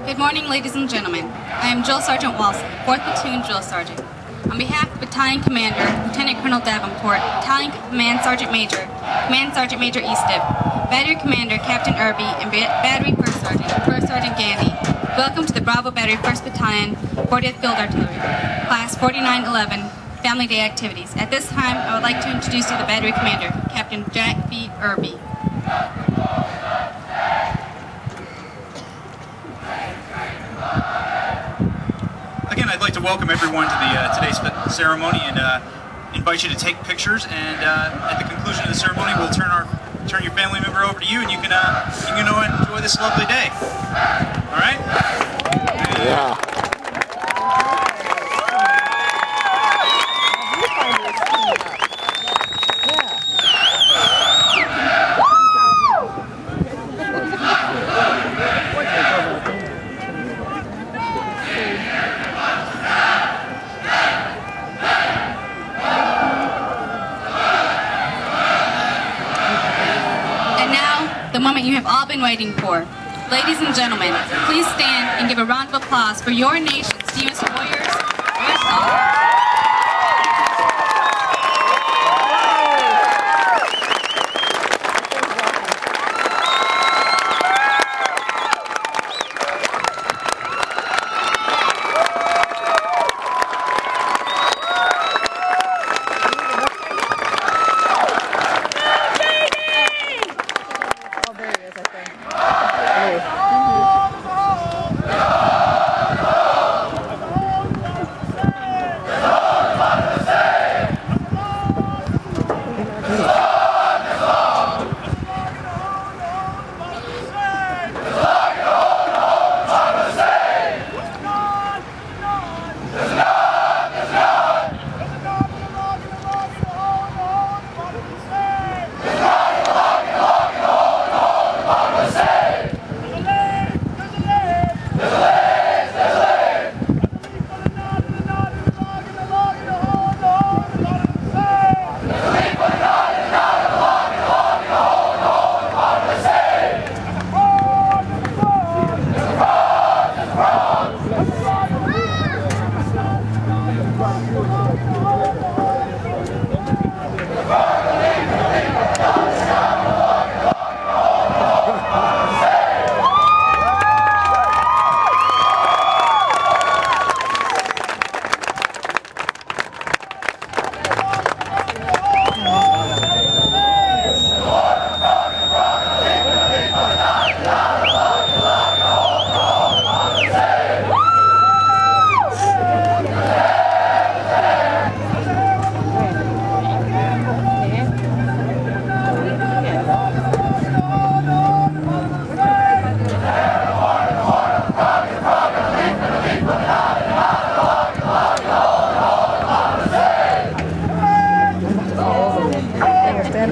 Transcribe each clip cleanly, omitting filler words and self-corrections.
Good morning, ladies and gentlemen. I am Drill Sergeant Walson, 4th Platoon Drill Sergeant. On behalf of Battalion Commander, Lieutenant Colonel Davenport, Battalion Command Sergeant Major Eastep, Battery Commander Captain Irby, and Battery First Sergeant Gandy, welcome to the Bravo Battery 1st Battalion, 40th Field Artillery, Class 4911, Family Day Activities. At this time, I would like to introduce you to the Battery Commander, Captain Jack B. Irby. Again, I'd like to welcome everyone to today's ceremony and invite you to take pictures. And at the conclusion of the ceremony, we'll turn your family member over to you, and you can enjoy this lovely day. All right? Yeah. The moment you have all been waiting for. Ladies and gentlemen, please stand and give a round of applause for your nation's team's warriors, your soldiers.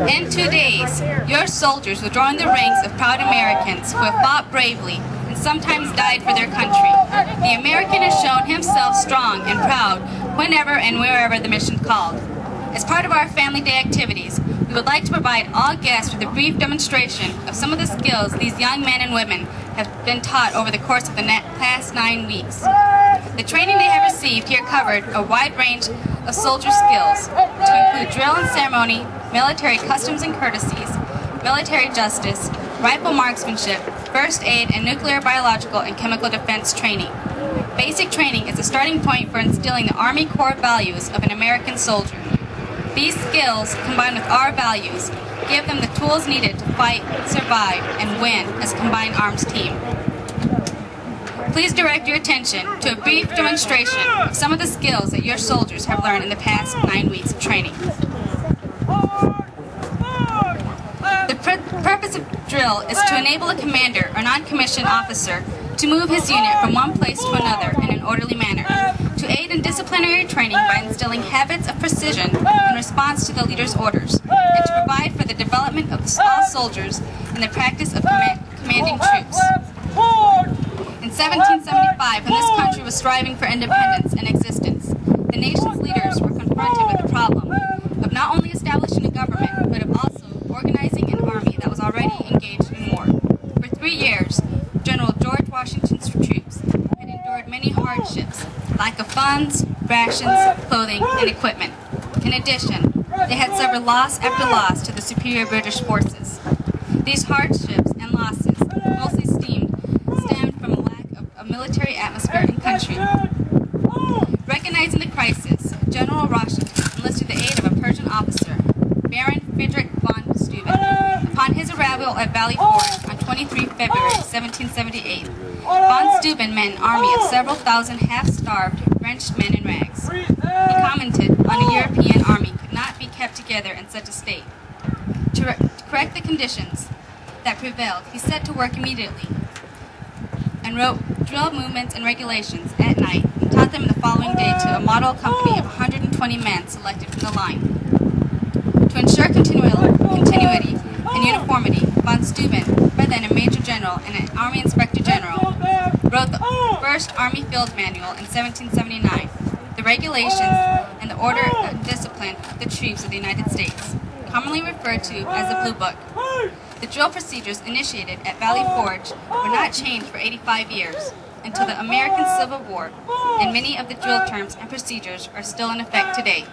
In 2 days, your soldiers will join the ranks of proud Americans who have fought bravely and sometimes died for their country. The American has shown himself strong and proud whenever and wherever the mission called. As part of our Family Day activities, we would like to provide all guests with a brief demonstration of some of the skills these young men and women have been taught over the course of the past 9 weeks. The training they have received here covered a wide range of soldier skills to include drill and ceremony, military customs and courtesies, military justice, rifle marksmanship, first aid, and nuclear, biological, and chemical defense training. Basic training is the starting point for instilling the Army core values of an American soldier. These skills, combined with our values, give them the tools needed to fight, survive, and win as a combined arms team. Please direct your attention to a brief demonstration of some of the skills that your soldiers have learned in the past 9 weeks of training. The purpose of drill is to enable a commander or non-commissioned officer to move his unit from one place to another in an orderly manner, to aid in disciplinary training by instilling habits of precision in response to the leader's orders, and to provide for the development of all soldiers and the practice of commanding troops. In 1775, when this country was striving for independence and existence, the nation's leaders were confronted with the problem of not only establishing a government, but of also organizing an army that was already engaged in war. For 3 years, General George Washington's troops hardships: lack of funds, rations, clothing, and equipment. In addition, they had suffered loss after loss to the superior British forces. These hardships and losses mostly stemmed from a lack of a military atmosphere in country. Recognizing the crisis, General Washington enlisted the aid of a Persian officer, Baron Friedrich von Steuben. Upon his arrival at Valley Forge on 23 February 1778, von Steuben met an army of several thousand half-starved, wrenched men in rags. He commented on a European army could not be kept together in such a state. To correct the conditions that prevailed, he set to work immediately and wrote drill movements and regulations at night and taught them the following day to a model company of 120 men selected from the line. To ensure continuity and uniformity, von Steuben, by then a major general and an army inspector general, wrote the first Army Field Manual in 1779, the regulations and the order and discipline of the troops of the United States, commonly referred to as the Blue Book. The drill procedures initiated at Valley Forge were not changed for 85 years, until the American Civil War, and many of the drill terms and procedures are still in effect today.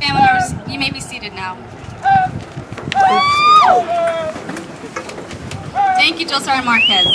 Family members, you may be seated now. Thank you, Drill Sergeant Marquez.